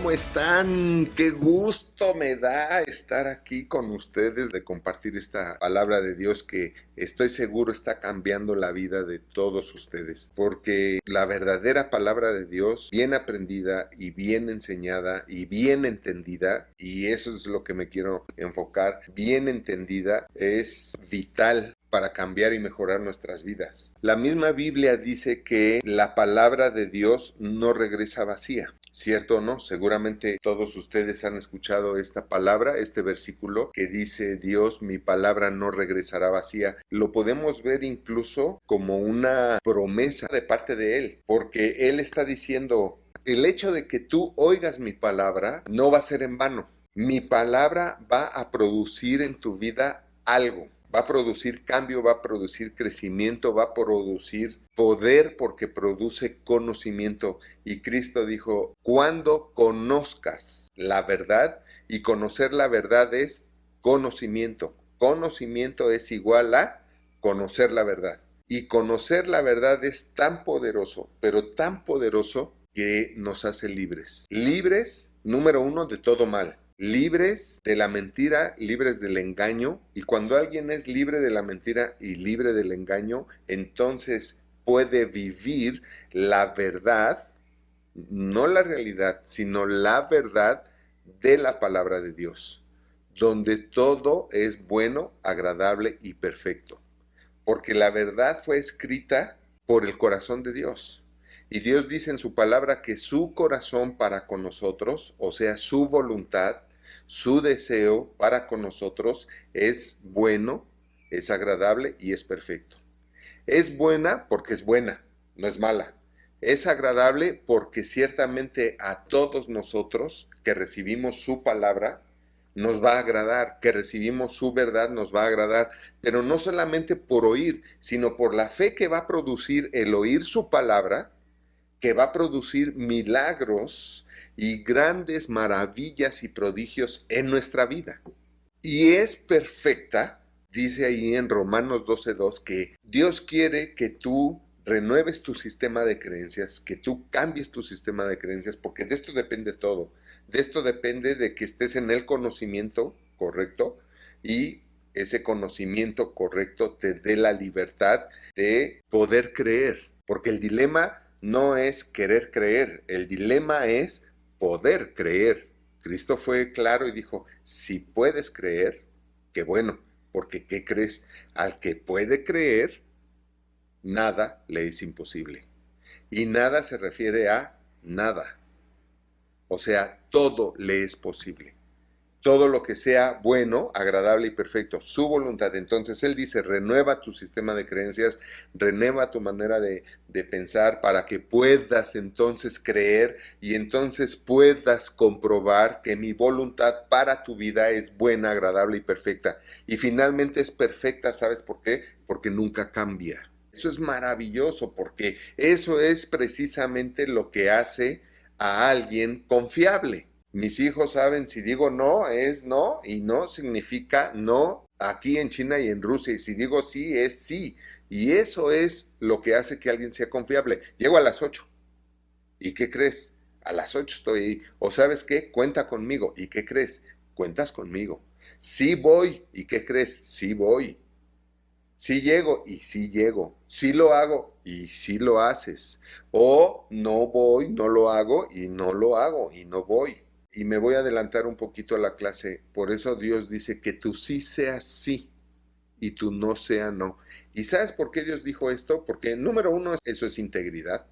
¿cómo están? Qué gusto me da estar aquí con ustedes, de compartir esta palabra de Dios que estoy seguro está cambiando la vida de todos ustedes, porque la verdadera palabra de Dios, bien aprendida y bien enseñada y bien entendida, y eso es lo que me quiero enfocar, bien entendida, es vital para cambiar y mejorar nuestras vidas. La misma Biblia dice que la palabra de Dios no regresa vacía. ¿Cierto o no? Seguramente todos ustedes han escuchado esta palabra, este versículo que dice: Dios, mi palabra no regresará vacía. Lo podemos ver incluso como una promesa de parte de Él, porque Él está diciendo: el hecho de que tú oigas mi palabra no va a ser en vano. Mi palabra va a producir en tu vida algo. Va a producir cambio, va a producir crecimiento, va a producir poder, porque produce conocimiento. Y Cristo dijo: cuando conozcas la verdad, y conocer la verdad es conocimiento. Conocimiento es igual a conocer la verdad. Y conocer la verdad es tan poderoso, pero tan poderoso, que nos hace libres. Libres, número uno, de todo mal. Libres de la mentira, libres del engaño. Y cuando alguien es libre de la mentira y libre del engaño, entonces puede vivir la verdad, no la realidad, sino la verdad de la palabra de Dios, donde todo es bueno, agradable y perfecto. Porque la verdad fue escrita por el corazón de Dios. Y Dios dice en su palabra que su corazón para con nosotros, o sea, su voluntad, su deseo para con nosotros es bueno, es agradable y es perfecto. Es buena porque es buena, no es mala. Es agradable porque ciertamente a todos nosotros que recibimos su palabra nos va a agradar, que recibimos su verdad nos va a agradar, pero no solamente por oír, sino por la fe que va a producir el oír su palabra, que va a producir milagros y grandes maravillas y prodigios en nuestra vida. Y es perfecta, dice ahí en Romanos 12:2, que Dios quiere que tú renueves tu sistema de creencias, que tú cambies tu sistema de creencias, porque de esto depende todo. De esto depende de que estés en el conocimiento correcto, y ese conocimiento correcto te dé la libertad de poder creer. Porque el dilema no es querer creer, el dilema es poder creer. Cristo fue claro y dijo: si puedes creer, qué bueno, porque ¿qué crees? Al que puede creer, nada le es imposible. Y nada se refiere a nada. O sea, todo le es posible. Todo lo que sea bueno, agradable y perfecto, su voluntad. Entonces Él dice: renueva tu sistema de creencias, renueva tu manera de pensar, para que puedas entonces creer y entonces puedas comprobar que mi voluntad para tu vida es buena, agradable y perfecta. Y finalmente es perfecta, ¿sabes por qué? Porque nunca cambia. Eso es maravilloso, porque eso es precisamente lo que hace a alguien confiable. Mis hijos saben, si digo no, es no, y no significa no aquí en China y en Rusia, y si digo sí, es sí. Y eso es lo que hace que alguien sea confiable. Llego a las 8. ¿Y qué crees? A las 8 estoy ahí. O ¿sabes qué? Cuenta conmigo. ¿Y qué crees? Cuentas conmigo. Sí voy. ¿Y qué crees? Sí voy. Sí llego y sí llego, sí lo hago y sí lo haces, o no voy, no lo hago y no lo hago y no voy. Y me voy a adelantar un poquito a la clase. Por eso Dios dice que tu sí sea sí y tu no sea no. ¿Y sabes por qué Dios dijo esto? Porque número uno, eso es integridad.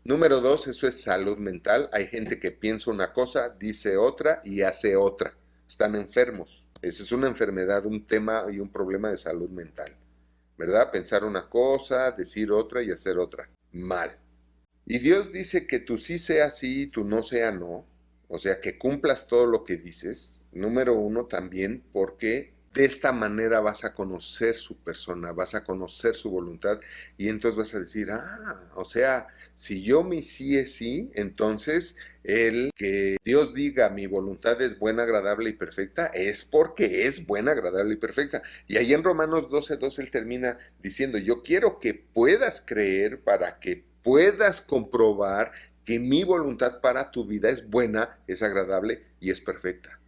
Número dos, eso es salud mental. Hay gente que piensa una cosa, dice otra y hace otra. Están enfermos. Esa es una enfermedad, un tema y un problema de salud mental, ¿verdad? Pensar una cosa, decir otra y hacer otra. Mal. Y Dios dice que tu sí sea sí y tu no sea no. O sea, que cumplas todo lo que dices. Número uno también, porque de esta manera vas a conocer su persona, vas a conocer su voluntad, y entonces vas a decir: o sea, si yo mi sí es sí, entonces el que Dios diga mi voluntad es buena, agradable y perfecta, es porque es buena, agradable y perfecta. Y ahí en Romanos 12:2 él termina diciendo: yo quiero que puedas creer para que puedas comprobar que mi voluntad para tu vida es buena, es agradable y es perfecta.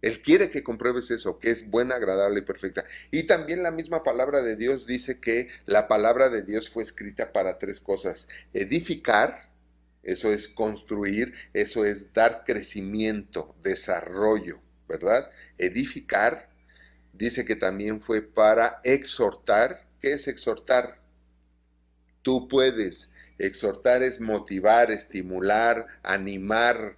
Él quiere que compruebes eso, que es buena, agradable y perfecta. Y también la misma palabra de Dios dice que la palabra de Dios fue escrita para tres cosas: edificar, eso es construir, eso es dar crecimiento, desarrollo, ¿verdad? Edificar, dice que también fue para exhortar. ¿Qué es exhortar? Tú puedes. Exhortar es motivar, estimular, animar,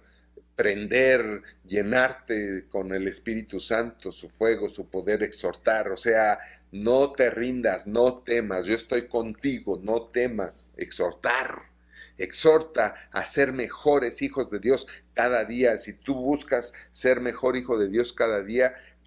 prender, llenarte con el Espíritu Santo, su fuego, su poder, exhortar. O sea, no te rindas, no temas, yo estoy contigo, no temas. Exhortar. Exhorta a ser mejores hijos de Dios cada día. Si tú buscas ser mejor hijo de Dios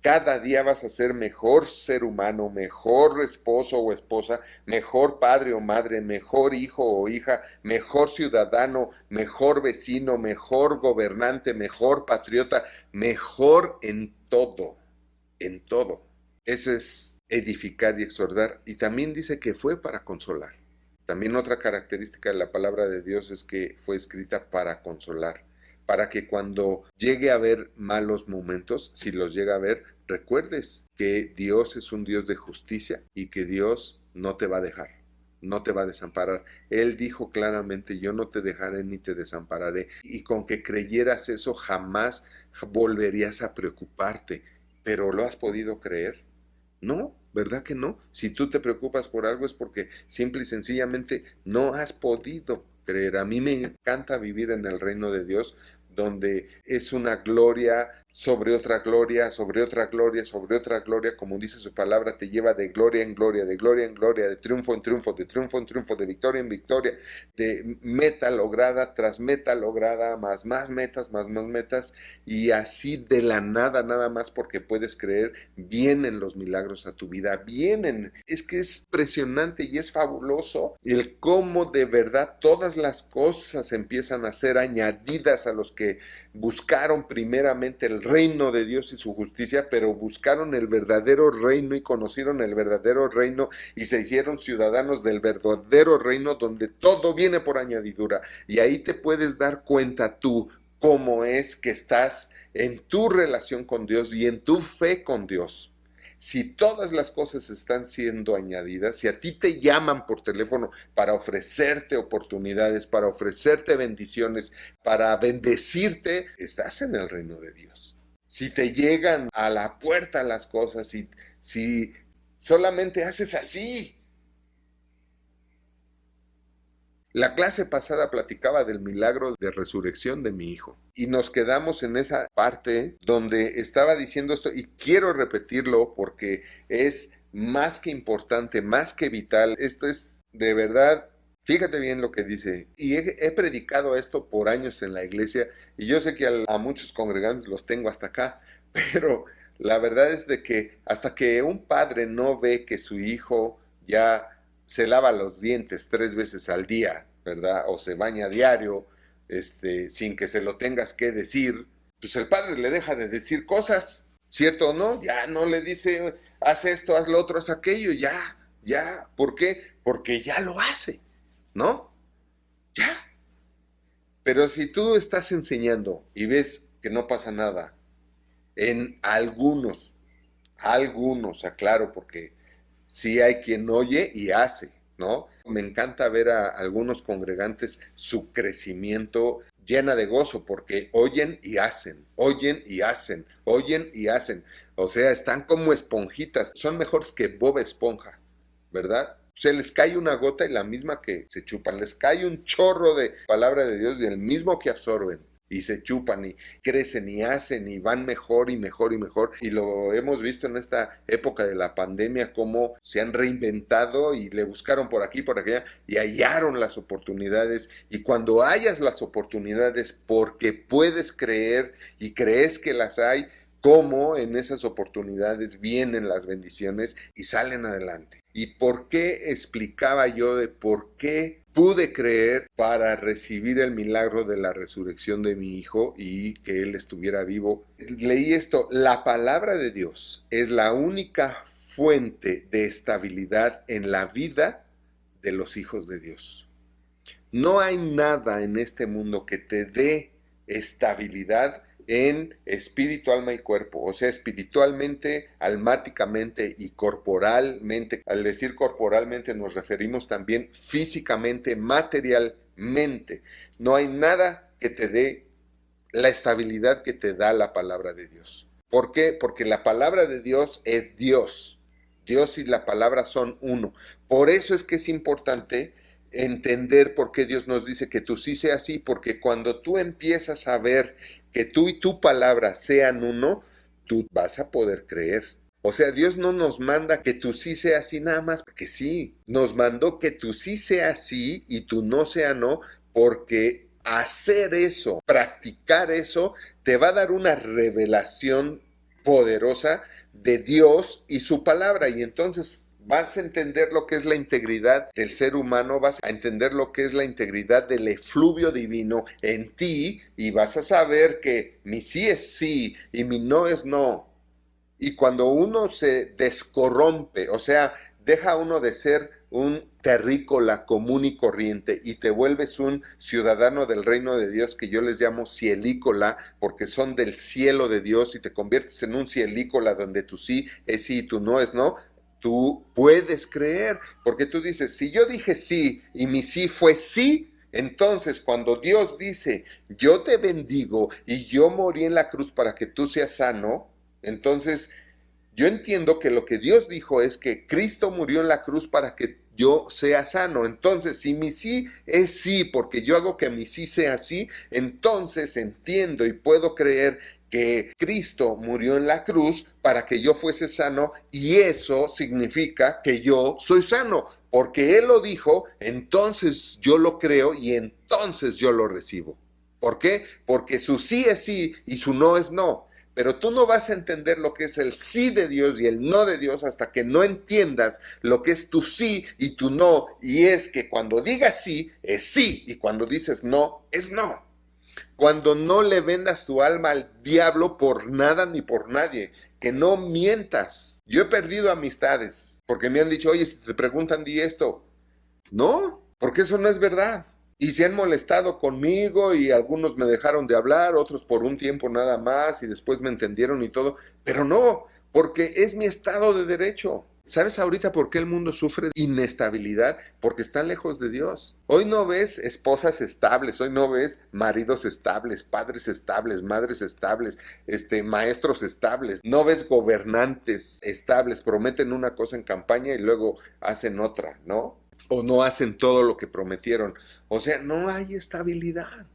cada día vas a ser mejor ser humano, mejor esposo o esposa, mejor padre o madre, mejor hijo o hija, mejor ciudadano, mejor vecino, mejor gobernante, mejor patriota, mejor en todo, en todo. Eso es edificar y exhortar. Y también dice que fue para consolar. También otra característica de la palabra de Dios es que fue escrita para consolar, para que cuando llegue a haber malos momentos, si los llega a ver, recuerdes que Dios es un Dios de justicia y que Dios no te va a dejar, no te va a desamparar. Él dijo claramente: yo no te dejaré ni te desampararé. Y con que creyeras eso, jamás volverías a preocuparte. ¿Pero lo has podido creer? No, ¿verdad que no? Si tú te preocupas por algo es porque simple y sencillamente no has podido creer. A mí me encanta vivir en el reino de Dios, donde es una gloria sobre otra gloria, sobre otra gloria, sobre otra gloria. Como dice su palabra, te lleva de gloria en gloria, de gloria en gloria, de triunfo en triunfo, de triunfo en triunfo, de victoria en victoria, de meta lograda tras meta lograda, más metas, más metas, y así de la nada, nada más porque puedes creer, vienen los milagros a tu vida, vienen. Es que es impresionante y es fabuloso el cómo de verdad todas las cosas empiezan a ser añadidas a los que buscaron primeramente el reino de Dios y su justicia, pero buscaron el verdadero reino y conocieron el verdadero reino y se hicieron ciudadanos del verdadero reino, donde todo viene por añadidura. Y ahí te puedes dar cuenta tú cómo es que estás en tu relación con Dios y en tu fe con Dios. Si todas las cosas están siendo añadidas, si a ti te llaman por teléfono para ofrecerte oportunidades, para ofrecerte bendiciones, para bendecirte, estás en el reino de Dios. Si te llegan a la puerta las cosas, si solamente haces así. La clase pasada platicaba del milagro de resurrección de mi hijo y nos quedamos en esa parte donde estaba diciendo esto, y quiero repetirlo porque es más que importante, más que vital. Esto es de verdad, fíjate bien lo que dice. Y he predicado esto por años en la iglesia y yo sé que a muchos congregantes los tengo hasta acá, pero la verdad es de que hasta que un padre no ve que su hijo ya se lava los dientes 3 veces al día, ¿verdad? O se baña a diario, sin que se lo tengas que decir, pues el padre le deja de decir cosas, ¿cierto o no? Ya no le dice: haz esto, haz lo otro, haz aquello, ya. ¿Por qué? Porque ya lo hace, ¿no? Ya. Pero si tú estás enseñando y ves que no pasa nada, en algunos, aclaro, porque sí hay quien oye y hace, ¿no? Me encanta ver a algunos congregantes su crecimiento llena de gozo porque oyen y hacen, oyen y hacen, oyen y hacen. O sea, están como esponjitas, son mejores que Bob Esponja, ¿verdad? Se les cae una gota y la misma que se chupan, les cae un chorro de palabra de Dios y el mismo que absorben. Y se chupan y crecen y hacen y van mejor y mejor y mejor. Y lo hemos visto en esta época de la pandemia, cómo se han reinventado y le buscaron por aquí, por allá y hallaron las oportunidades. Y cuando hayas las oportunidades porque puedes creer y crees que las hay, cómo en esas oportunidades vienen las bendiciones y salen adelante. ¿Y por qué explicaba yo de por qué pude creer para recibir el milagro de la resurrección de mi hijo y que él estuviera vivo? Leí esto: la palabra de Dios es la única fuente de estabilidad en la vida de los hijos de Dios. No hay nada en este mundo que te dé estabilidad en espíritu, alma y cuerpo, o sea, espiritualmente, almáticamente y corporalmente. Al decir corporalmente nos referimos también físicamente, materialmente. No hay nada que te dé la estabilidad que te da la palabra de Dios. ¿Por qué? Porque la palabra de Dios es Dios. Dios y la palabra son uno. Por eso es que es importante entender por qué Dios nos dice que tú sí sea así, porque cuando tú empiezas a ver que tú y tu palabra sean uno, tú vas a poder creer. O sea, Dios no nos manda que tú sí sea así nada más porque sí. Nos mandó que tú sí sea así y tú no sea no, porque hacer eso, practicar eso, te va a dar una revelación poderosa de Dios y su palabra. Y entonces vas a entender lo que es la integridad del ser humano, vas a entender lo que es la integridad del efluvio divino en ti y vas a saber que mi sí es sí y mi no es no. Y cuando uno se descorrompe, o sea, deja uno de ser un terrícola común y corriente y te vuelves un ciudadano del reino de Dios, que yo les llamo cielícola, porque son del cielo de Dios, y te conviertes en un cielícola donde tu sí es sí y tu no es no, tú puedes creer, porque tú dices, si yo dije sí y mi sí fue sí, entonces cuando Dios dice, yo te bendigo y yo morí en la cruz para que tú seas sano, entonces yo entiendo que lo que Dios dijo es que Cristo murió en la cruz para que yo sea sano. Entonces, si mi sí es sí, porque yo hago que mi sí sea sí, entonces entiendo y puedo creer que Cristo murió en la cruz para que yo fuese sano, y eso significa que yo soy sano, porque Él lo dijo, entonces yo lo creo y entonces yo lo recibo. ¿Por qué? Porque su sí es sí y su no es no. Pero tú no vas a entender lo que es el sí de Dios y el no de Dios hasta que no entiendas lo que es tu sí y tu no. Y es que cuando digas sí, es sí. Y cuando dices no, es no. Cuando no le vendas tu alma al diablo por nada ni por nadie. Que no mientas. Yo he perdido amistades porque me han dicho, oye, si te preguntan, di esto. No, porque eso no es verdad. Y se han molestado conmigo y algunos me dejaron de hablar, otros por un tiempo nada más y después me entendieron y todo. Pero no, porque es mi estado de derecho. ¿Sabes ahorita por qué el mundo sufre inestabilidad? Porque están lejos de Dios. Hoy no ves esposas estables, hoy no ves maridos estables, padres estables, madres estables, maestros estables. No ves gobernantes estables, prometen una cosa en campaña y luego hacen otra, ¿no? O no hacen todo lo que prometieron. O sea, no hay estabilidad.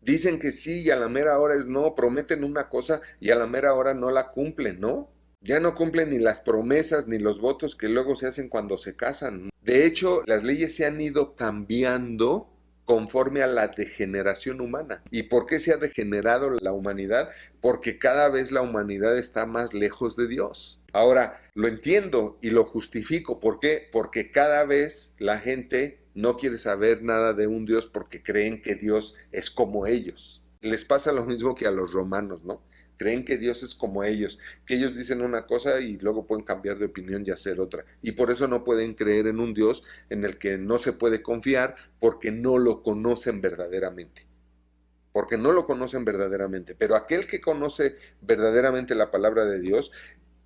Dicen que sí y a la mera hora es no, prometen una cosa y a la mera hora no la cumplen, ¿no? Ya no cumplen ni las promesas ni los votos que luego se hacen cuando se casan. De hecho, las leyes se han ido cambiando conforme a la degeneración humana. ¿Y por qué se ha degenerado la humanidad? Porque cada vez la humanidad está más lejos de Dios. Ahora, lo entiendo y lo justifico. ¿Por qué? Porque cada vez la gente no quiere saber nada de un Dios porque creen que Dios es como ellos. Les pasa lo mismo que a los romanos, ¿no? Creen que Dios es como ellos, que ellos dicen una cosa y luego pueden cambiar de opinión y hacer otra. Y por eso no pueden creer en un Dios en el que no se puede confiar porque no lo conocen verdaderamente. Porque no lo conocen verdaderamente. Pero aquel que conoce verdaderamente la palabra de Dios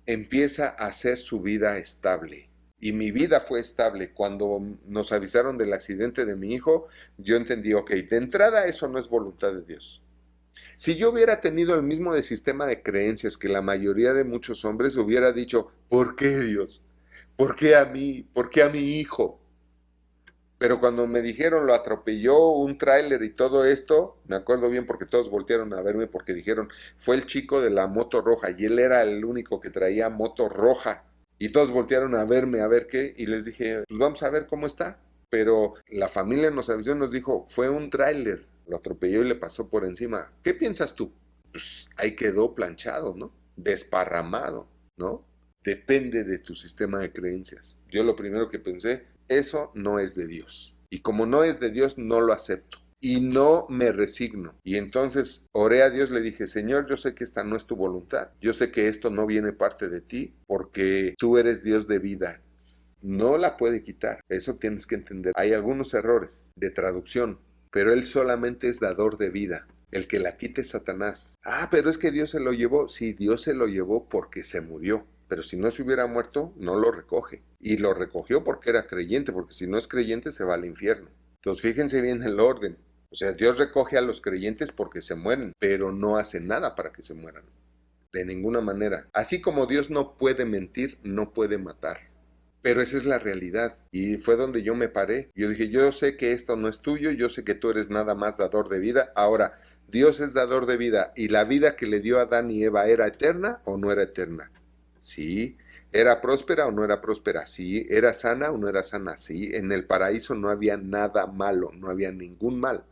empieza a hacer su vida estable. Y mi vida fue estable. Cuando nos avisaron del accidente de mi hijo, yo entendí, ok, de entrada eso no es voluntad de Dios. Si yo hubiera tenido el mismo de sistema de creencias que la mayoría de muchos hombres, hubiera dicho, ¿por qué Dios? ¿Por qué a mí? ¿Por qué a mi hijo? Pero cuando me dijeron lo atropelló un tráiler y todo esto, me acuerdo bien porque todos voltearon a verme porque dijeron, fue el chico de la moto roja y él era el único que traía moto roja. Y todos voltearon a verme a ver qué y les dije, pues vamos a ver cómo está. Pero la familia nos avisó y nos dijo, fue un tráiler, lo atropelló y le pasó por encima. ¿Qué piensas tú? Pues ahí quedó planchado, ¿no? Desparramado, ¿no? Depende de tu sistema de creencias. Yo lo primero que pensé, eso no es de Dios. Y como no es de Dios, no lo acepto. Y no me resigno. Y entonces oré a Dios, le dije, Señor, yo sé que esta no es tu voluntad. Yo sé que esto no viene parte de ti porque tú eres Dios de vida. No la puede quitar. Eso tienes que entender. Hay algunos errores de traducción, pero Él solamente es dador de vida. El que la quite es Satanás. Ah, pero es que Dios se lo llevó. Sí, Dios se lo llevó porque se murió. Pero si no se hubiera muerto, no lo recoge. Y lo recogió porque era creyente, porque si no es creyente se va al infierno. Entonces fíjense bien el orden. O sea, Dios recoge a los creyentes porque se mueren, pero no hace nada para que se mueran. De ninguna manera. Así como Dios no puede mentir, no puede matar. Pero esa es la realidad. Y fue donde yo me paré. Yo dije, yo sé que esto no es tuyo, yo sé que tú eres nada más dador de vida. Ahora, Dios es dador de vida. ¿Y la vida que le dio a Adán y Eva era eterna o no era eterna? Sí. ¿Era próspera o no era próspera? Sí. ¿Era sana o no era sana? Sí. En el paraíso no había nada malo, no había ningún mal.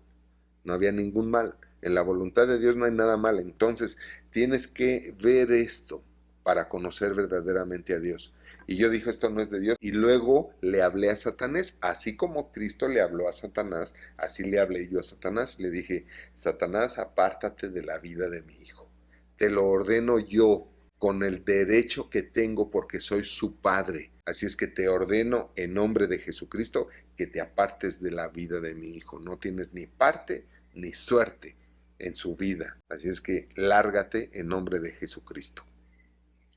No había ningún mal. En la voluntad de Dios no hay nada mal. Entonces, tienes que ver esto para conocer verdaderamente a Dios. Y yo dije, esto no es de Dios. Y luego le hablé a Satanás, así como Cristo le habló a Satanás, así le hablé yo a Satanás. Le dije, Satanás, apártate de la vida de mi hijo. Te lo ordeno yo con el derecho que tengo porque soy su padre. Así es que te ordeno en nombre de Jesucristo que te apartes de la vida de mi hijo. No tienes ni parte ni suerte en su vida. Así es que lárgate en nombre de Jesucristo.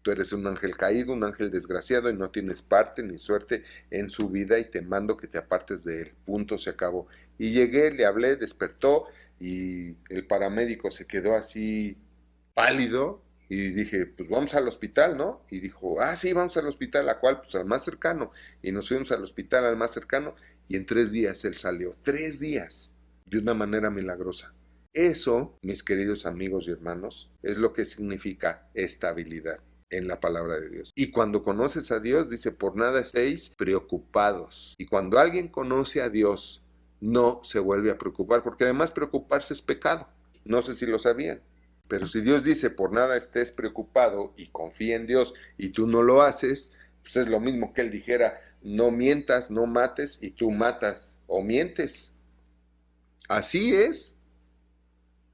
Tú eres un ángel caído, un ángel desgraciado y no tienes parte ni suerte en su vida y te mando que te apartes de él. Punto, se acabó. Y llegué, le hablé, despertó y el paramédico se quedó así pálido y dije, pues vamos al hospital, ¿no? Y dijo, ah, sí, vamos al hospital, ¿a cuál? Pues al más cercano. Y nos fuimos al hospital al más cercano y en 3 días él salió. 3 días, de una manera milagrosa. Eso, mis queridos amigos y hermanos, es lo que significa estabilidad en la palabra de Dios. Y cuando conoces a Dios, dice, por nada estéis preocupados. Y cuando alguien conoce a Dios, no se vuelve a preocupar, porque además preocuparse es pecado. No sé si lo sabían. Pero si Dios dice, por nada estés preocupado y confía en Dios y tú no lo haces, pues es lo mismo que Él dijera, no mientas, no mates y tú matas o mientes. Así es.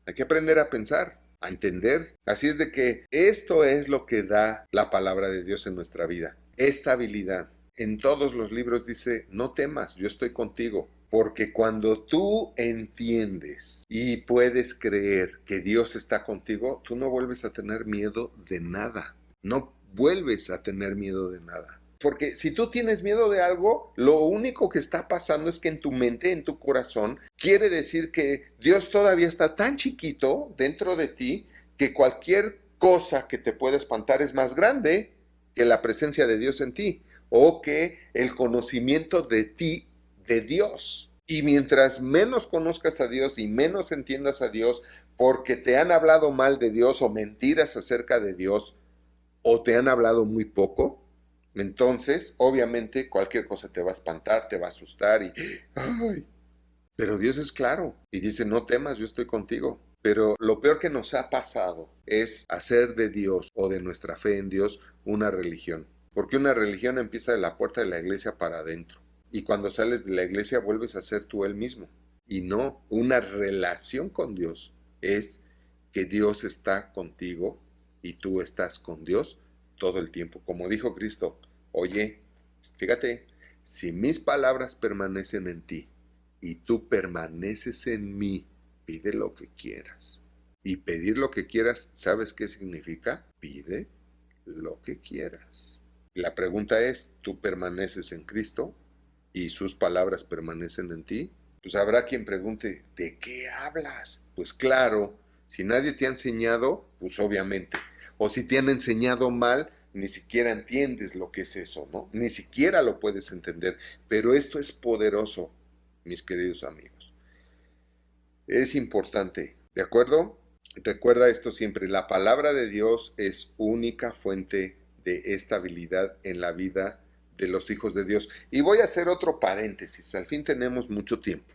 Hay que aprender a pensar, a entender. Así es de que esto es lo que da la palabra de Dios en nuestra vida. Estabilidad. En todos los libros dice, no temas, yo estoy contigo. Porque cuando tú entiendes y puedes creer que Dios está contigo, tú no vuelves a tener miedo de nada. No vuelves a tener miedo de nada. Porque si tú tienes miedo de algo, lo único que está pasando es que en tu mente, en tu corazón, quiere decir que Dios todavía está tan chiquito dentro de ti que cualquier cosa que te pueda espantar es más grande que la presencia de Dios en ti o que el conocimiento de ti, de Dios. Y mientras menos conozcas a Dios y menos entiendas a Dios porque te han hablado mal de Dios o mentiras acerca de Dios o te han hablado muy poco, entonces, obviamente, cualquier cosa te va a espantar, te va a asustar y... ¡Ay! Pero Dios es claro y dice, no temas, yo estoy contigo. Pero lo peor que nos ha pasado es hacer de Dios o de nuestra fe en Dios una religión. Porque una religión empieza de la puerta de la iglesia para adentro. Y cuando sales de la iglesia vuelves a ser tú él mismo. Y no, una relación con Dios es que Dios está contigo y tú estás con Dios todo el tiempo. Como dijo Cristo, oye, fíjate, si mis palabras permanecen en ti y tú permaneces en mí, pide lo que quieras. Y pedir lo que quieras, ¿sabes qué significa? Pide lo que quieras. La pregunta es, ¿tú permaneces en Cristo y sus palabras permanecen en ti? Pues habrá quien pregunte, ¿de qué hablas? Pues claro, si nadie te ha enseñado, pues obviamente. O si te han enseñado mal, ni siquiera entiendes lo que es eso, ¿no? Ni siquiera lo puedes entender. Pero esto es poderoso, mis queridos amigos. Es importante, ¿de acuerdo? Recuerda esto siempre, la palabra de Dios es única fuente de estabilidad en la vida de los hijos de Dios. Y voy a hacer otro paréntesis, al fin tenemos mucho tiempo.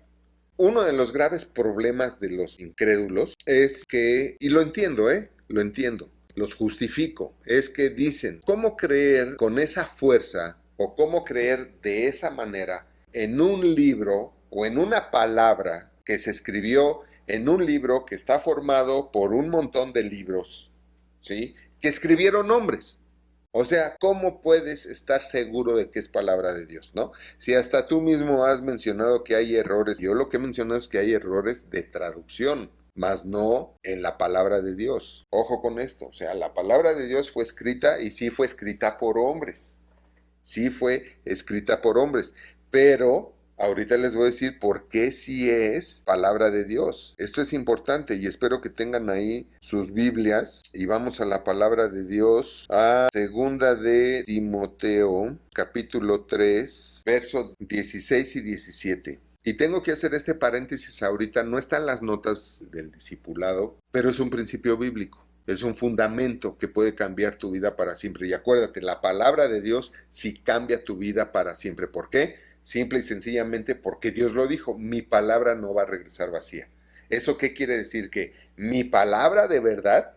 Uno de los graves problemas de los incrédulos es que, y lo entiendo, lo entiendo, los justifico, es que dicen, ¿cómo creer con esa fuerza o cómo creer de esa manera en un libro o en una palabra que se escribió en un libro que está formado por un montón de libros, ¿sí? Que escribieron hombres? O sea, ¿cómo puedes estar seguro de que es palabra de Dios, no? Si hasta tú mismo has mencionado que hay errores, yo lo que he mencionado es que hay errores de traducción, mas no en la palabra de Dios. Ojo con esto, o sea, la palabra de Dios fue escrita y sí fue escrita por hombres. Sí fue escrita por hombres, pero ahorita les voy a decir por qué sí es palabra de Dios. Esto es importante y espero que tengan ahí sus Biblias y vamos a la palabra de Dios, a segunda de Timoteo, capítulo 3, versos 16 y 17. Y tengo que hacer este paréntesis ahorita, no están las notas del discipulado, pero es un principio bíblico. Es un fundamento que puede cambiar tu vida para siempre. Y acuérdate, la palabra de Dios sí cambia tu vida para siempre. ¿Por qué? Simple y sencillamente porque Dios lo dijo, mi palabra no va a regresar vacía. ¿Eso qué quiere decir? Que mi palabra de verdad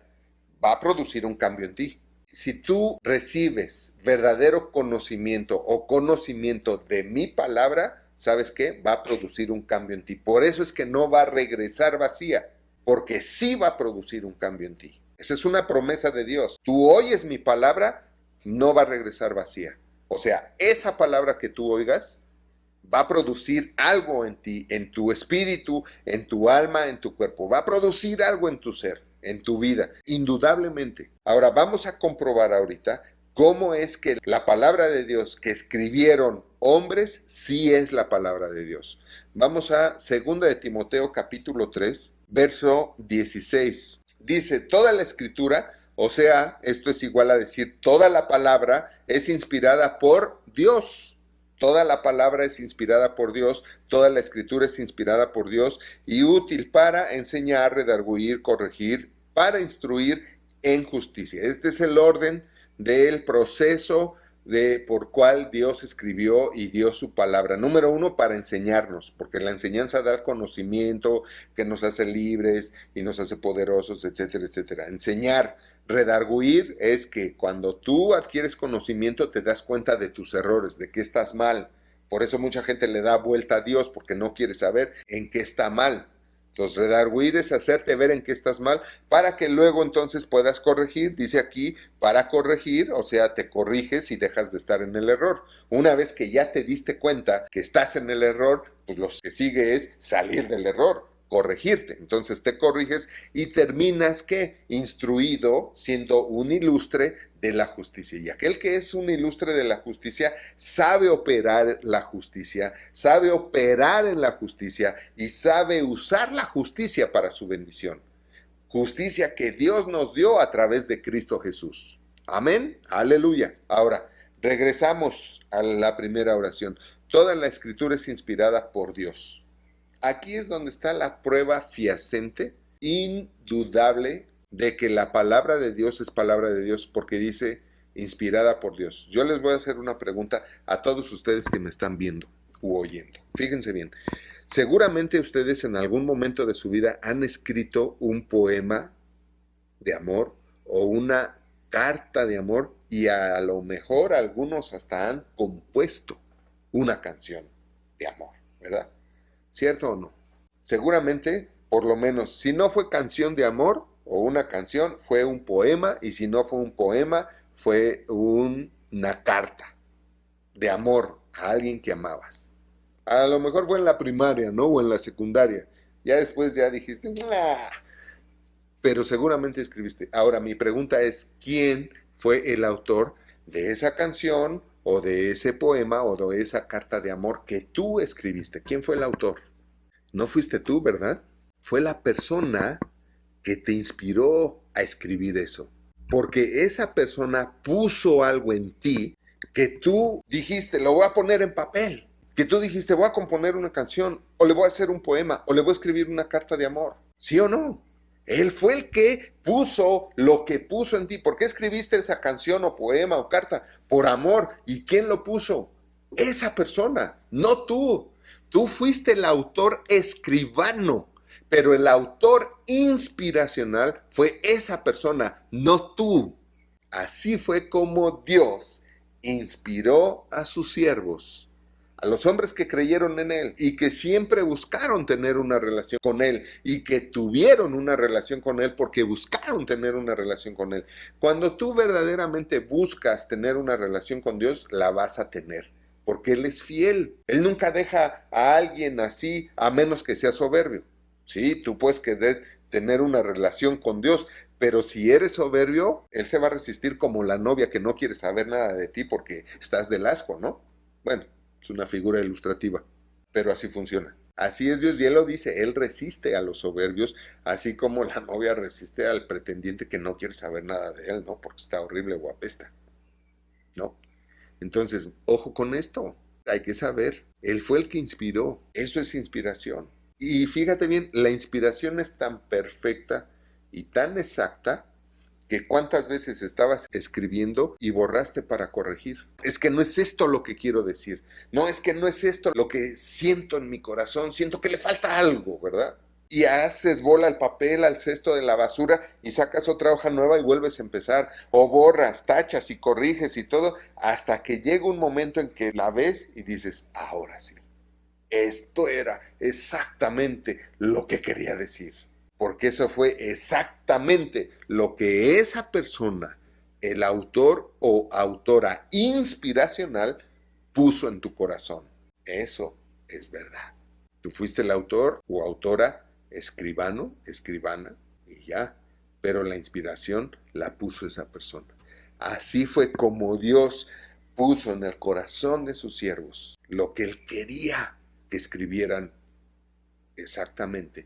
va a producir un cambio en ti. Si tú recibes verdadero conocimiento o conocimiento de mi palabra, ¿sabes qué? Va a producir un cambio en ti. Por eso es que no va a regresar vacía, porque sí va a producir un cambio en ti. Esa es una promesa de Dios. Tú oyes mi palabra, no va a regresar vacía. O sea, esa palabra que tú oigas va a producir algo en ti, en tu espíritu, en tu alma, en tu cuerpo. Va a producir algo en tu ser, en tu vida, indudablemente. Ahora vamos a comprobar ahorita cómo es que la palabra de Dios que escribieron hombres sí es la palabra de Dios. Vamos a 2 de Timoteo capítulo 3, verso 16. Dice, toda la escritura, o sea, esto es igual a decir, toda la palabra es inspirada por Dios. Toda la palabra es inspirada por Dios, toda la escritura es inspirada por Dios y útil para enseñar, redarguir, corregir, para instruir en justicia. Este es el orden del proceso por cual Dios escribió y dio su palabra. Número uno, para enseñarnos, porque la enseñanza da conocimiento que nos hace libres y nos hace poderosos, etcétera, etcétera. Enseñar. Redarguir es que cuando tú adquieres conocimiento te das cuenta de tus errores, de que estás mal. Por eso mucha gente le da vuelta a Dios porque no quiere saber en qué está mal. Entonces, redarguir es hacerte ver en qué estás mal para que luego entonces puedas corregir. Dice aquí, para corregir, o sea, te corriges y dejas de estar en el error. Una vez que ya te diste cuenta que estás en el error, pues lo que sigue es salir del error, corregirte. Entonces te corriges y terminas, ¿qué? Instruido, siendo un ilustre de la justicia. Y aquel que es un ilustre de la justicia sabe operar la justicia, sabe operar en la justicia y sabe usar la justicia para su bendición. Justicia que Dios nos dio a través de Cristo Jesús. Amén. Aleluya. Ahora, regresamos a la primera oración. Toda la escritura es inspirada por Dios. Aquí es donde está la prueba fehaciente, indudable, de que la palabra de Dios es palabra de Dios, porque dice inspirada por Dios. Yo les voy a hacer una pregunta a todos ustedes que me están viendo u oyendo. Fíjense bien, seguramente ustedes en algún momento de su vida han escrito un poema de amor o una carta de amor y a lo mejor algunos hasta han compuesto una canción de amor, ¿verdad? ¿Cierto o no? Seguramente, por lo menos, si no fue canción de amor o una canción, fue un poema, y si no fue un poema, fue una carta de amor a alguien que amabas. A lo mejor fue en la primaria, ¿no? O en la secundaria. Ya después ya dijiste, nah, pero seguramente escribiste. Ahora, mi pregunta es, ¿quién fue el autor de esa canción o de ese poema o de esa carta de amor que tú escribiste? ¿Quién fue el autor? No fuiste tú, ¿verdad? Fue la persona que te inspiró a escribir eso. Porque esa persona puso algo en ti que tú dijiste, lo voy a poner en papel. Que tú dijiste, voy a componer una canción, o le voy a hacer un poema, o le voy a escribir una carta de amor. ¿Sí o no? Él fue el que puso lo que puso en ti. ¿Por qué escribiste esa canción o poema o carta? Por amor. ¿Y quién lo puso? Esa persona, no tú. Tú fuiste el autor escribano, pero el autor inspiracional fue esa persona, no tú. Así fue como Dios inspiró a sus siervos a los hombres que creyeron en Él y que siempre buscaron tener una relación con Él y que tuvieron una relación con Él porque buscaron tener una relación con Él. Cuando tú verdaderamente buscas tener una relación con Dios, la vas a tener, porque Él es fiel. Él nunca deja a alguien así a menos que sea soberbio. Sí, tú puedes querer tener una relación con Dios, pero si eres soberbio, Él se va a resistir como la novia que no quiere saber nada de ti porque estás del asco, ¿no? Bueno, es una figura ilustrativa, pero así funciona. Así es Dios y Él lo dice, Él resiste a los soberbios, así como la novia resiste al pretendiente que no quiere saber nada de él, ¿no? Porque está horrible o apesta, ¿no? Entonces, ojo con esto, hay que saber, Él fue el que inspiró, eso es inspiración. Y fíjate bien, la inspiración es tan perfecta y tan exacta que cuántas veces estabas escribiendo y borraste para corregir. Es que no es esto lo que quiero decir. No, es que no es esto lo que siento en mi corazón. Siento que le falta algo, ¿verdad? Y haces bola el papel al cesto de la basura y sacas otra hoja nueva y vuelves a empezar. O borras, tachas y corriges y todo hasta que llega un momento en que la ves y dices, ahora sí. Esto era exactamente lo que quería decir. Porque eso fue exactamente lo que esa persona, el autor o autora inspiracional, puso en tu corazón. Eso es verdad. Tú fuiste el autor o autora, escribano, escribana, y ya. Pero la inspiración la puso esa persona. Así fue como Dios puso en el corazón de sus siervos lo que Él quería que escribieran exactamente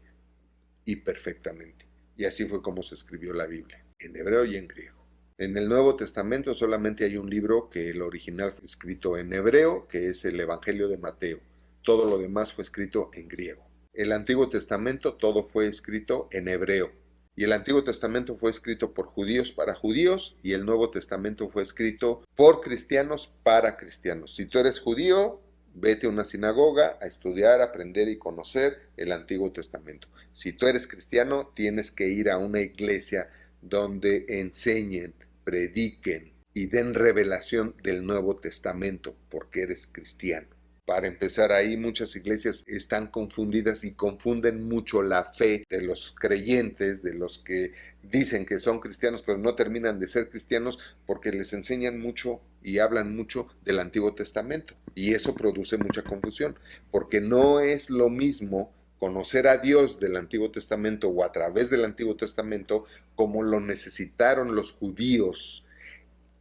y perfectamente. Y así fue como se escribió la Biblia, en hebreo y en griego. En el Nuevo Testamento solamente hay un libro que el original fue escrito en hebreo, que es el Evangelio de Mateo. Todo lo demás fue escrito en griego. El Antiguo Testamento todo fue escrito en hebreo. Y el Antiguo Testamento fue escrito por judíos para judíos y el Nuevo Testamento fue escrito por cristianos para cristianos. Si tú eres judío, vete a una sinagoga a estudiar, aprender y conocer el Antiguo Testamento. Si tú eres cristiano, tienes que ir a una iglesia donde enseñen, prediquen y den revelación del Nuevo Testamento, porque eres cristiano. Para empezar, ahí muchas iglesias están confundidas y confunden mucho la fe de los creyentes, de los que dicen que son cristianos, pero no terminan de ser cristianos porque les enseñan mucho y hablan mucho del Antiguo Testamento. Y eso produce mucha confusión, porque no es lo mismo conocer a Dios del Antiguo Testamento o a través del Antiguo Testamento como lo necesitaron los judíos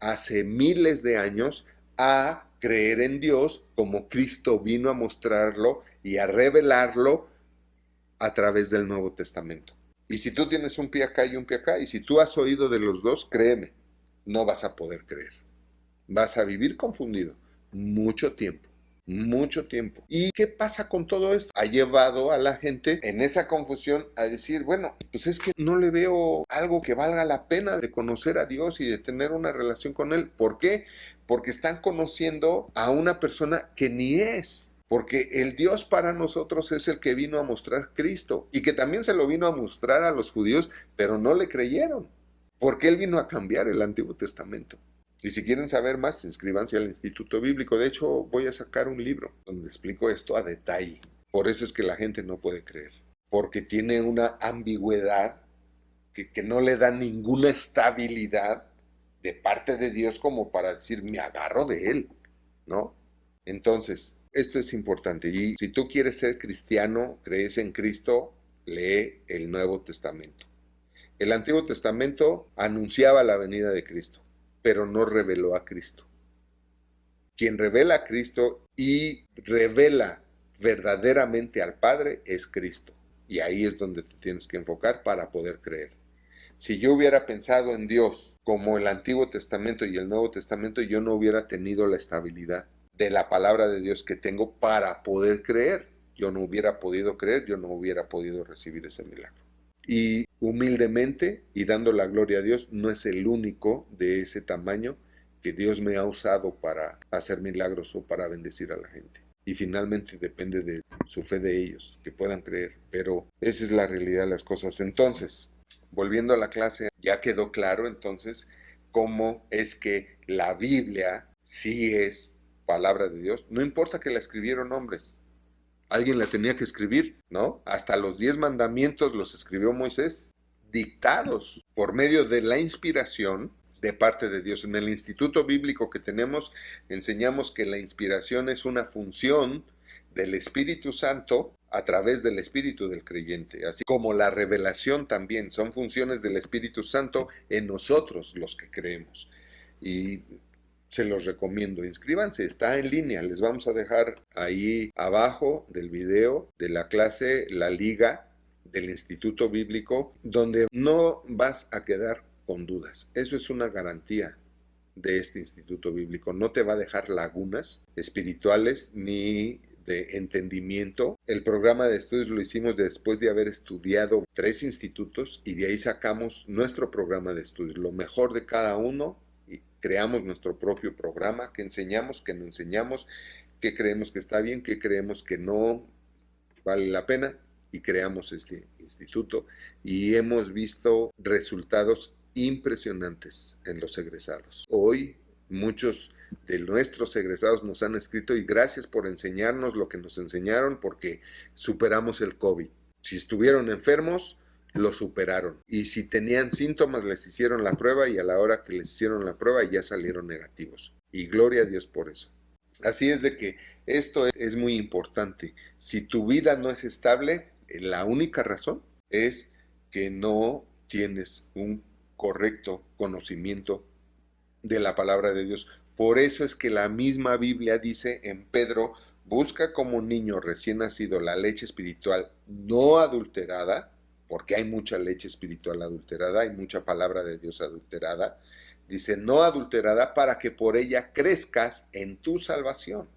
hace miles de años a creer en Dios como Cristo vino a mostrarlo y a revelarlo a través del Nuevo Testamento. Y si tú tienes un pie acá y un pie acá, y si tú has oído de los dos, créeme, no vas a poder creer. Vas a vivir confundido mucho tiempo. Mucho tiempo. ¿Y qué pasa con todo esto? Ha llevado a la gente en esa confusión a decir, bueno, pues es que no le veo algo que valga la pena de conocer a Dios y de tener una relación con Él. ¿Por qué? Porque están conociendo a una persona que ni es. Porque el Dios para nosotros es el que vino a mostrar Cristo y que también se lo vino a mostrar a los judíos, pero no le creyeron. Porque Él vino a cambiar el Antiguo Testamento. Y si quieren saber más, inscríbanse al Instituto Bíblico. De hecho, voy a sacar un libro donde explico esto a detalle. Por eso es que la gente no puede creer. Porque tiene una ambigüedad que no le da ninguna estabilidad de parte de Dios como para decir, me agarro de Él, ¿no? Entonces, esto es importante. Y si tú quieres ser cristiano, crees en Cristo, lee el Nuevo Testamento. El Antiguo Testamento anunciaba la venida de Cristo, pero no reveló a Cristo. Quien revela a Cristo y revela verdaderamente al Padre es Cristo. Y ahí es donde te tienes que enfocar para poder creer. Si yo hubiera pensado en Dios como el Antiguo Testamento y el Nuevo Testamento, yo no hubiera tenido la estabilidad de la palabra de Dios que tengo para poder creer. Yo no hubiera podido creer, yo no hubiera podido recibir ese milagro. Y humildemente y dando la gloria a Dios, no es el único de ese tamaño que Dios me ha usado para hacer milagros o para bendecir a la gente. Y finalmente depende de su fe de ellos, que puedan creer. Pero esa es la realidad de las cosas. Entonces, volviendo a la clase, ya quedó claro entonces cómo es que la Biblia sí es palabra de Dios, no importa que la escribieron hombres. Alguien la tenía que escribir, ¿no? Hasta los 10 mandamientos los escribió Moisés, dictados por medio de la inspiración de parte de Dios. En el instituto bíblico que tenemos, enseñamos que la inspiración es una función del Espíritu Santo a través del espíritu del creyente, así como la revelación también son funciones del Espíritu Santo en nosotros los que creemos. Y se los recomiendo, inscríbanse, está en línea, les vamos a dejar ahí abajo del video de la clase la liga del Instituto Bíblico, donde no vas a quedar con dudas. Eso es una garantía de este Instituto Bíblico. No te va a dejar lagunas espirituales ni de entendimiento. El programa de estudios lo hicimos después de haber estudiado 3 institutos y de ahí sacamos nuestro programa de estudios, lo mejor de cada uno, y creamos nuestro propio programa que enseñamos, que no enseñamos, que creemos que está bien, que creemos que no vale la pena, y creamos este instituto y hemos visto resultados impresionantes en los egresados. Hoy muchos de nuestros egresados nos han escrito y gracias por enseñarnos lo que nos enseñaron, porque superamos el COVID. Si estuvieron enfermos, lo superaron. Y si tenían síntomas, les hicieron la prueba y a la hora que les hicieron la prueba ya salieron negativos. Y gloria a Dios por eso. Así es de que esto es muy importante. Si tu vida no es estable, la única razón es que no tienes un correcto conocimiento de la palabra de Dios. Por eso es que la misma Biblia dice en Pedro, busca como niño recién nacido la leche espiritual no adulterada, porque hay mucha leche espiritual adulterada, hay mucha palabra de Dios adulterada. Dice, no adulterada, para que por ella crezcas en tu salvación.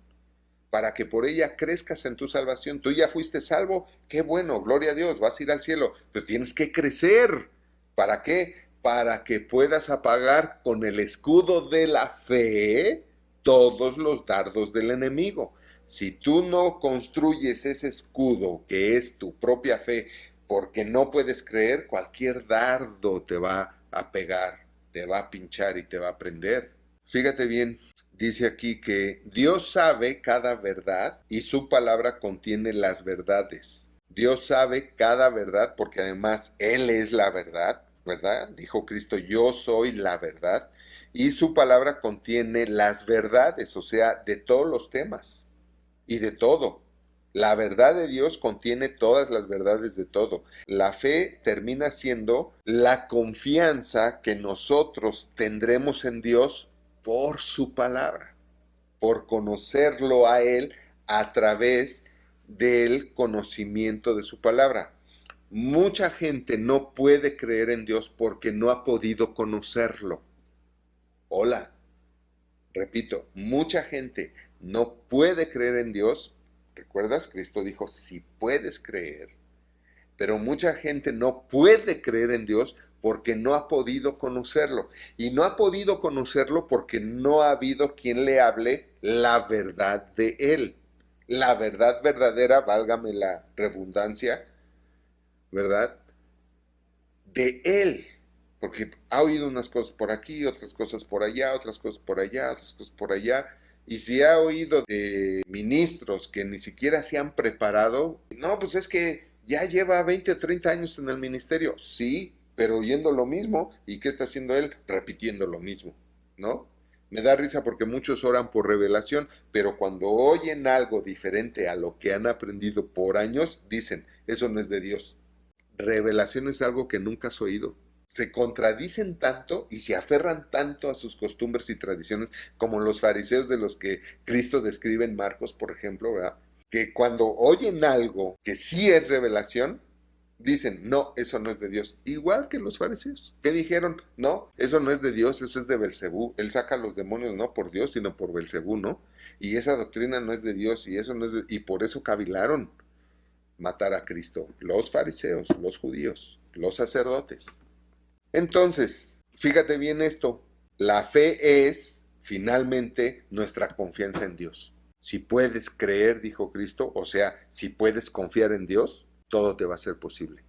Para que por ella crezcas en tu salvación. Tú ya fuiste salvo, qué bueno, gloria a Dios, vas a ir al cielo, pero tienes que crecer. ¿Para qué? Para que puedas apagar con el escudo de la fe todos los dardos del enemigo. Si tú no construyes ese escudo que es tu propia fe, porque no puedes creer, cualquier dardo te va a pegar, te va a pinchar y te va a prender. Fíjate bien, dice aquí que Dios sabe cada verdad y su palabra contiene las verdades. Dios sabe cada verdad porque además Él es la verdad, ¿verdad? Dijo Cristo, yo soy la verdad. Y su palabra contiene las verdades, o sea, de todos los temas y de todo. La verdad de Dios contiene todas las verdades de todo. La fe termina siendo la confianza que nosotros tendremos en Dios por su palabra, por conocerlo a Él a través del conocimiento de su palabra. Mucha gente no puede creer en Dios porque no ha podido conocerlo. Hola, repito, mucha gente no puede creer en Dios. ¿Recuerdas? Cristo dijo, si puedes creer. Pero mucha gente no puede creer en Dios porque no ha podido conocerlo. Y no ha podido conocerlo porque no ha habido quien le hable la verdad de Él. La verdad verdadera, válgame la redundancia, ¿verdad? De Él. Porque ha oído unas cosas por aquí, otras cosas por allá, otras cosas por allá, otras cosas por allá. Y si ha oído de ministros que ni siquiera se han preparado, no, pues es que ya lleva 20 o 30 años en el ministerio. Sí, pero oyendo lo mismo. ¿Y qué está haciendo él? Repitiendo lo mismo, ¿no? Me da risa porque muchos oran por revelación, pero cuando oyen algo diferente a lo que han aprendido por años, dicen, eso no es de Dios. Revelación es algo que nunca has oído. Se contradicen tanto y se aferran tanto a sus costumbres y tradiciones como los fariseos de los que Cristo describe en Marcos, por ejemplo, ¿verdad? Que cuando oyen algo que sí es revelación, dicen, no, eso no es de Dios. Igual que los fariseos, que dijeron, no, eso no es de Dios, eso es de Belcebú. Él saca a los demonios no por Dios, sino por Belcebú, ¿no? Y esa doctrina no es de Dios y eso no es de... Y por eso cavilaron matar a Cristo, los fariseos, los judíos, los sacerdotes. Entonces, fíjate bien esto, la fe es finalmente nuestra confianza en Dios. Si puedes creer, dijo Cristo, o sea, si puedes confiar en Dios, todo te va a ser posible.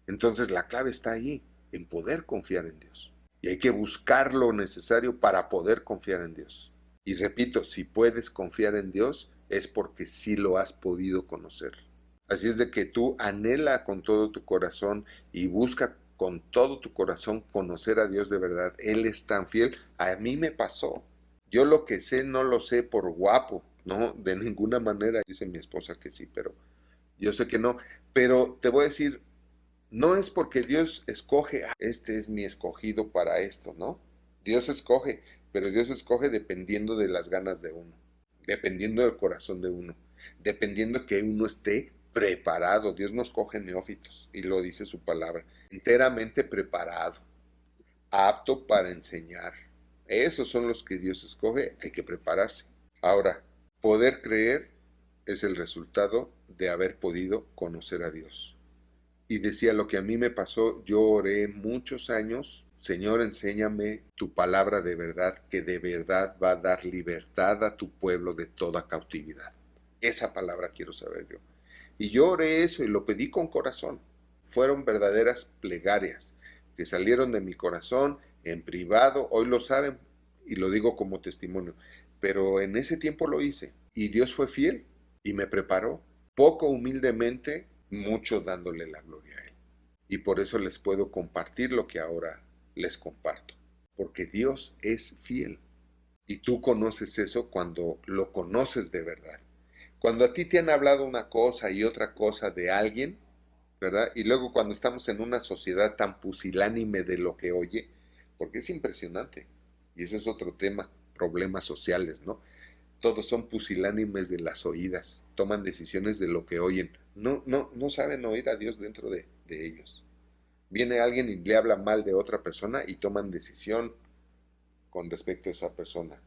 Entonces la clave está ahí, en poder confiar en Dios. Y hay que buscar lo necesario para poder confiar en Dios. Y repito, si puedes confiar en Dios, es porque sí lo has podido conocer. Así es de que tú anhela con todo tu corazón y busca con todo tu corazón conocer a Dios de verdad. Él es tan fiel. A mí me pasó. Yo lo que sé no lo sé por guapo, no, de ninguna manera. Dice mi esposa que sí, pero yo sé que no. Pero te voy a decir, no es porque Dios escoge, este es mi escogido para esto, ¿no? Dios escoge, pero Dios escoge dependiendo de las ganas de uno, dependiendo del corazón de uno, dependiendo que uno esté preparado. Dios nos coge neófitos, y lo dice su palabra, enteramente preparado, apto para enseñar. Esos son los que Dios escoge, hay que prepararse. Ahora, poder creer es el resultado de haber podido conocer a Dios. Y decía, lo que a mí me pasó, yo oré muchos años, Señor, enséñame tu palabra de verdad, que de verdad va a dar libertad a tu pueblo de toda cautividad. Esa palabra quiero saber yo. Y yo oré eso y lo pedí con corazón. Fueron verdaderas plegarias que salieron de mi corazón en privado. Hoy lo saben y lo digo como testimonio. Pero en ese tiempo lo hice y Dios fue fiel y me preparó. Poco humildemente, mucho dándole la gloria a Él. Y por eso les puedo compartir lo que ahora les comparto. Porque Dios es fiel. Y tú conoces eso cuando lo conoces de verdad. Cuando a ti te han hablado una cosa y otra cosa de alguien, ¿verdad? Y luego cuando estamos en una sociedad tan pusilánime de lo que oye, porque es impresionante. Y ese es otro tema, problemas sociales, ¿no? Todos son pusilánimes de las oídas, toman decisiones de lo que oyen. No saben oír a Dios dentro de ellos. Viene alguien y le habla mal de otra persona y toman decisión con respecto a esa persona,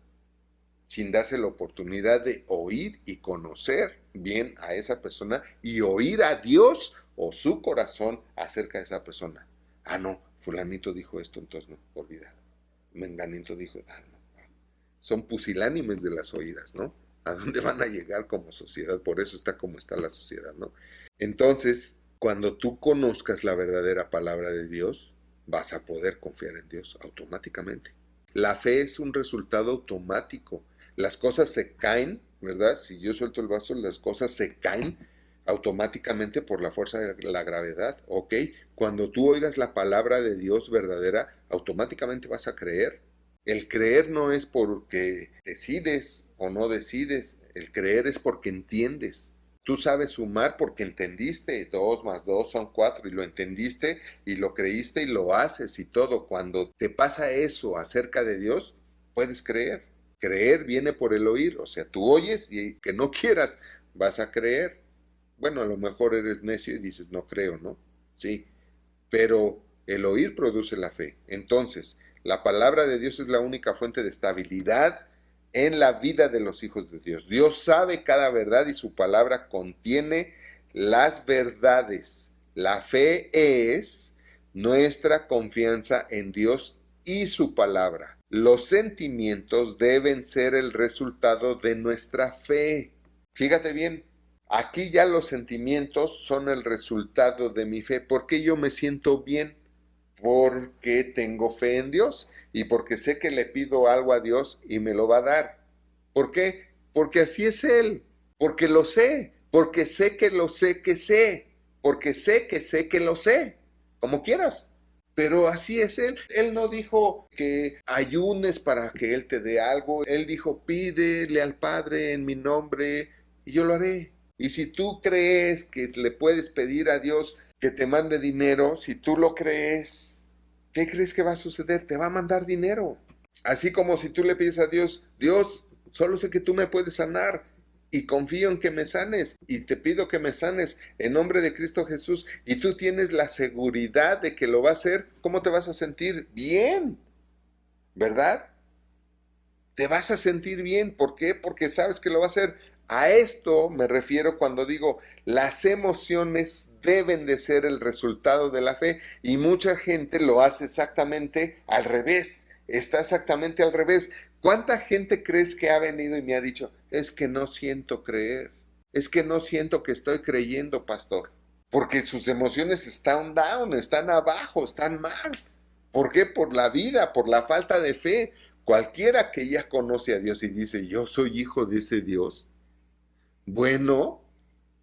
sin darse la oportunidad de oír y conocer bien a esa persona y oír a Dios o su corazón acerca de esa persona. Ah, no, fulanito dijo esto, entonces no, olvídalo. Menganito dijo, no. Son pusilánimes de las oídas, ¿no? ¿A dónde van a llegar como sociedad? Por eso está como está la sociedad, ¿no? Entonces, cuando tú conozcas la verdadera palabra de Dios, vas a poder confiar en Dios automáticamente. La fe es un resultado automático. Las cosas se caen, ¿verdad? Si yo suelto el vaso, las cosas se caen automáticamente por la fuerza de la gravedad, ¿ok? Cuando tú oigas la palabra de Dios verdadera, automáticamente vas a creer. El creer no es porque decides o no decides, el creer es porque entiendes. Tú sabes sumar porque entendiste, 2 más 2 son 4 y lo entendiste y lo creíste y lo haces y todo. Cuando te pasa eso acerca de Dios, puedes creer. Creer viene por el oír, o sea, tú oyes y que no quieras, vas a creer. Bueno, a lo mejor eres necio y dices, no creo, ¿no? Sí, pero el oír produce la fe. Entonces, la palabra de Dios es la única fuente de estabilidad en la vida de los hijos de Dios. Dios sabe cada verdad y su palabra contiene las verdades. La fe es nuestra confianza en Dios y su palabra. Los sentimientos deben ser el resultado de nuestra fe. Fíjate bien, aquí ya los sentimientos son el resultado de mi fe. ¿Por qué yo me siento bien? Porque tengo fe en Dios y porque sé que le pido algo a Dios y me lo va a dar. ¿Por qué? Porque así es Él, porque lo sé, porque sé que lo sé que sé, porque sé que lo sé, como quieras. Pero así es Él. Él no dijo que ayunes para que Él te dé algo. Él dijo, pídele al Padre en mi nombre y yo lo haré. Y si tú crees que le puedes pedir a Dios que te mande dinero, si tú lo crees, ¿qué crees que va a suceder? Te va a mandar dinero. Así como si tú le pides a Dios, Dios, solo sé que tú me puedes sanar y confío en que me sanes y te pido que me sanes en nombre de Cristo Jesús y tú tienes la seguridad de que lo va a hacer, ¿cómo te vas a sentir? Bien, ¿verdad? Te vas a sentir bien. ¿Por qué? Porque sabes que lo va a hacer. A esto me refiero cuando digo, las emociones deben de ser el resultado de la fe y mucha gente lo hace exactamente al revés. Está exactamente al revés. ¿Cuánta gente crees que ha venido y me ha dicho, es que no siento creer? Es que no siento que estoy creyendo, pastor. Porque sus emociones están down, están abajo, están mal. ¿Por qué? Por la vida, por la falta de fe. Cualquiera que ya conoce a Dios y dice, yo soy hijo de ese Dios, bueno,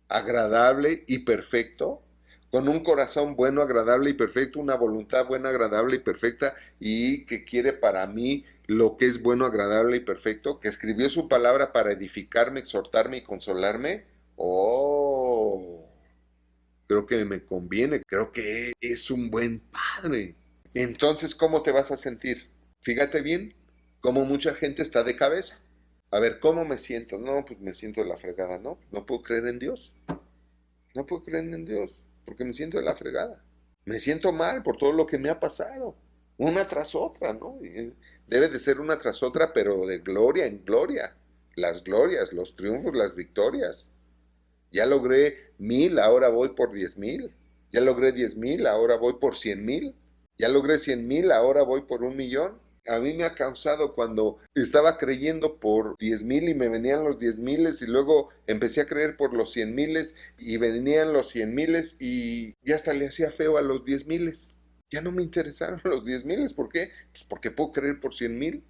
agradable y perfecto, con un corazón bueno, agradable y perfecto, una voluntad buena, agradable y perfecta, y que quiere para mí lo que es bueno, agradable y perfecto, que escribió su palabra para edificarme, exhortarme y consolarme. Oh, creo que me conviene, creo que es un buen padre. Entonces, ¿cómo te vas a sentir? Fíjate bien, cómo mucha gente está de cabeza. A ver, ¿cómo me siento? No, pues me siento de la fregada, ¿no? No puedo creer en Dios. No puedo creer en Dios, porque me siento de la fregada. Me siento mal por todo lo que me ha pasado. Una tras otra, ¿no? Debe de ser una tras otra, pero de gloria en gloria. Las glorias, los triunfos, las victorias. Ya logré 1000, ahora voy por 10,000. Ya logré 10,000, ahora voy por 100,000. Ya logré 100,000, ahora voy por 1,000,000. A mí me ha causado cuando estaba creyendo por 10,000 y me venían los 10,000 y luego empecé a creer por los 100,000 y venían los 100,000 y ya hasta le hacía feo a los 10,000. Ya no me interesaron los 10,000. ¿Por qué? Pues porque puedo creer por 100,000.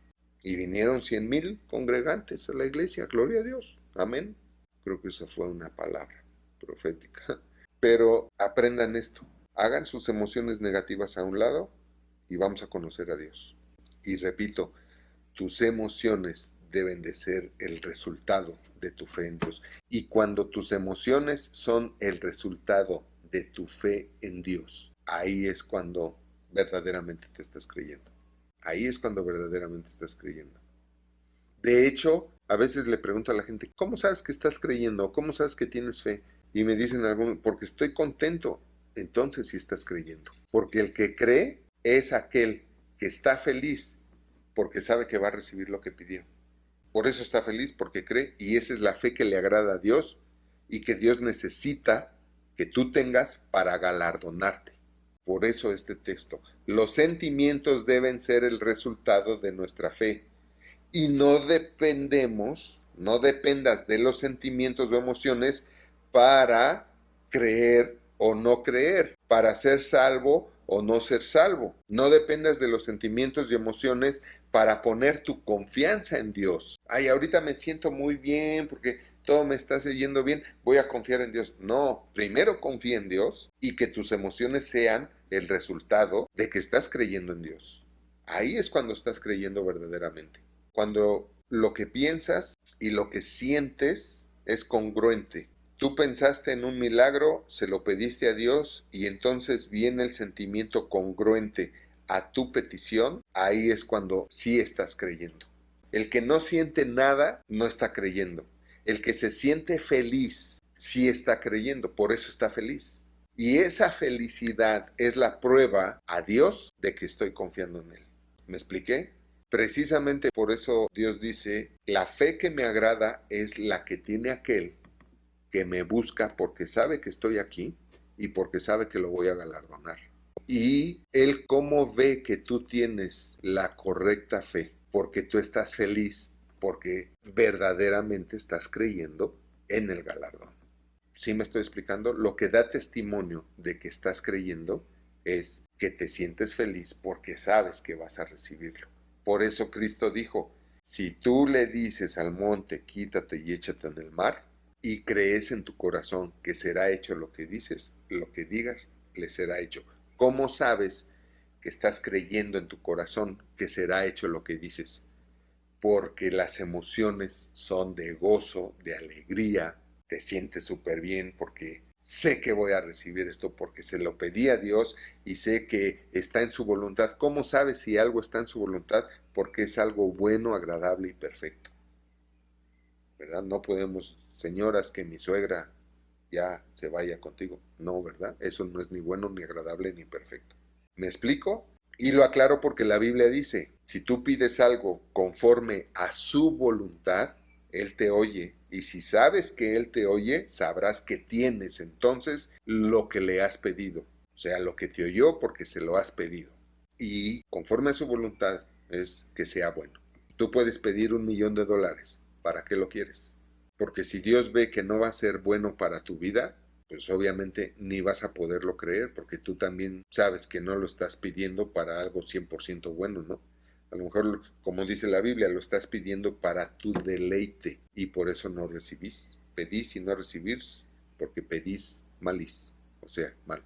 Y vinieron 100,000 congregantes a la iglesia. Gloria a Dios. Amén. Creo que esa fue una palabra profética. Pero aprendan esto. Hagan sus emociones negativas a un lado y vamos a conocer a Dios. Y repito, tus emociones deben de ser el resultado de tu fe en Dios. Y cuando tus emociones son el resultado de tu fe en Dios, ahí es cuando verdaderamente te estás creyendo. Ahí es cuando verdaderamente estás creyendo. De hecho, a veces le pregunto a la gente, ¿cómo sabes que estás creyendo? ¿Cómo sabes que tienes fe? Y me dicen porque estoy contento. Entonces sí estás creyendo. Porque el que cree es aquel que está feliz porque sabe que va a recibir lo que pidió. Por eso está feliz, porque cree, y esa es la fe que le agrada a Dios y que Dios necesita que tú tengas para galardonarte. Por eso este texto, los sentimientos deben ser el resultado de nuestra fe y no dependas de los sentimientos o emociones para creer o no creer, para ser salvo o no ser salvo. No dependas de los sentimientos y emociones para poner tu confianza en Dios. Ay, ahorita me siento muy bien porque todo me está yendo bien, voy a confiar en Dios. No, primero confía en Dios y que tus emociones sean el resultado de que estás creyendo en Dios. Ahí es cuando estás creyendo verdaderamente. Cuando lo que piensas y lo que sientes es congruente. Tú pensaste en un milagro, se lo pediste a Dios y entonces viene el sentimiento congruente a tu petición, ahí es cuando sí estás creyendo. El que no siente nada no está creyendo. El que se siente feliz sí está creyendo, por eso está feliz. Y esa felicidad es la prueba a Dios de que estoy confiando en Él. ¿Me expliqué? Precisamente por eso Dios dice, la fe que me agrada es la que tiene aquel que me busca porque sabe que estoy aquí y porque sabe que lo voy a galardonar. Y Él cómo ve que tú tienes la correcta fe, porque tú estás feliz, porque verdaderamente estás creyendo en el galardón. ¿Sí me estoy explicando? Lo que da testimonio de que estás creyendo es que te sientes feliz porque sabes que vas a recibirlo. Por eso Cristo dijo, si tú le dices al monte, quítate y échate en el mar, y crees en tu corazón que será hecho lo que dices, lo que digas, le será hecho. ¿Cómo sabes que estás creyendo en tu corazón que será hecho lo que dices? Porque las emociones son de gozo, de alegría, te sientes súper bien porque sé que voy a recibir esto porque se lo pedí a Dios y sé que está en su voluntad. ¿Cómo sabes si algo está en su voluntad? Porque es algo bueno, agradable y perfecto. ¿Verdad? No podemos, señoras, que mi suegra ya se vaya contigo. No, ¿verdad? Eso no es ni bueno, ni agradable, ni perfecto. ¿Me explico? Y lo aclaro porque la Biblia dice, si tú pides algo conforme a su voluntad, Él te oye. Y si sabes que Él te oye, sabrás que tienes entonces lo que le has pedido. O sea, lo que te oyó porque se lo has pedido. Y conforme a su voluntad es que sea bueno. Tú puedes pedir $1,000,000. ¿Para qué lo quieres? Porque si Dios ve que no va a ser bueno para tu vida, pues obviamente ni vas a poderlo creer porque tú también sabes que no lo estás pidiendo para algo 100% bueno, ¿no? A lo mejor, como dice la Biblia, lo estás pidiendo para tu deleite y por eso no recibís. Pedís y no recibís porque pedís malís, o sea, mal.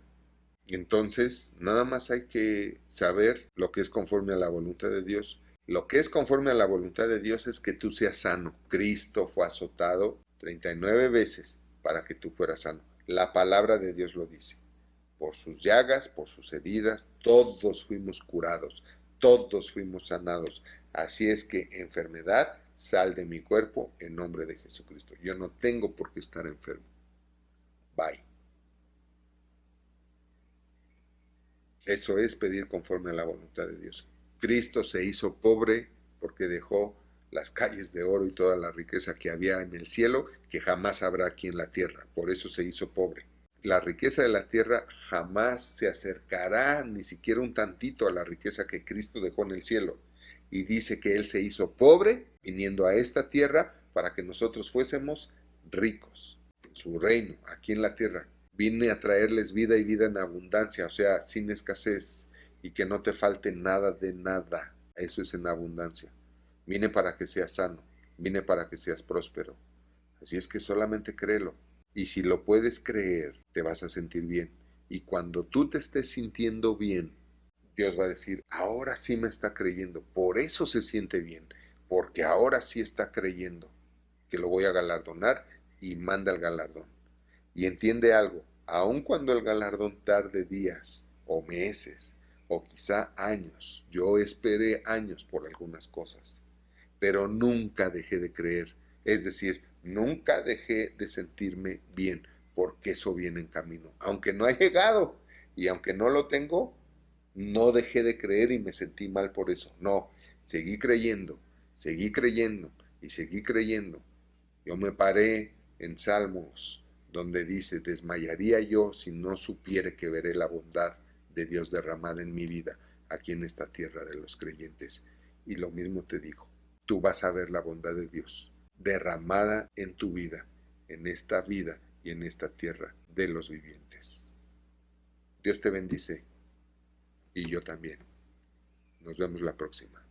Entonces, nada más hay que saber lo que es conforme a la voluntad de Dios. Lo que es conforme a la voluntad de Dios es que tú seas sano. Cristo fue azotado 39 veces para que tú fueras sano. La palabra de Dios lo dice. Por sus llagas, por sus heridas, todos fuimos curados, todos fuimos sanados. Así es que enfermedad, sal de mi cuerpo en nombre de Jesucristo. Yo no tengo por qué estar enfermo. Bye. Eso es pedir conforme a la voluntad de Dios. Cristo se hizo pobre porque dejó las calles de oro y toda la riqueza que había en el cielo, que jamás habrá aquí en la tierra. Por eso se hizo pobre. La riqueza de la tierra jamás se acercará ni siquiera un tantito a la riqueza que Cristo dejó en el cielo. Y dice que Él se hizo pobre viniendo a esta tierra para que nosotros fuésemos ricos en su reino, aquí en la tierra. Vine a traerles vida y vida en abundancia, o sea, sin escasez, y que no te falte nada de nada. Eso es en abundancia. Vine para que seas sano, vine para que seas próspero. Así es que solamente créelo. Y si lo puedes creer, te vas a sentir bien. Y cuando tú te estés sintiendo bien, Dios va a decir, ahora sí me está creyendo. Por eso se siente bien, porque ahora sí está creyendo que lo voy a galardonar y manda el galardón. Y entiende algo, aun cuando el galardón tarde días o meses o quizá años, yo esperé años por algunas cosas, pero nunca dejé de creer, es decir, nunca dejé de sentirme bien, porque eso viene en camino. Aunque no ha llegado y aunque no lo tengo, no dejé de creer y me sentí mal por eso. No, seguí creyendo y seguí creyendo. Yo me paré en Salmos, donde dice, desmayaría yo si no supiere que veré la bondad de Dios derramada en mi vida, aquí en esta tierra de los creyentes. Y lo mismo te digo, tú vas a ver la bondad de Dios derramada en tu vida, en esta vida y en esta tierra de los vivientes. Dios te bendice y yo también. Nos vemos la próxima.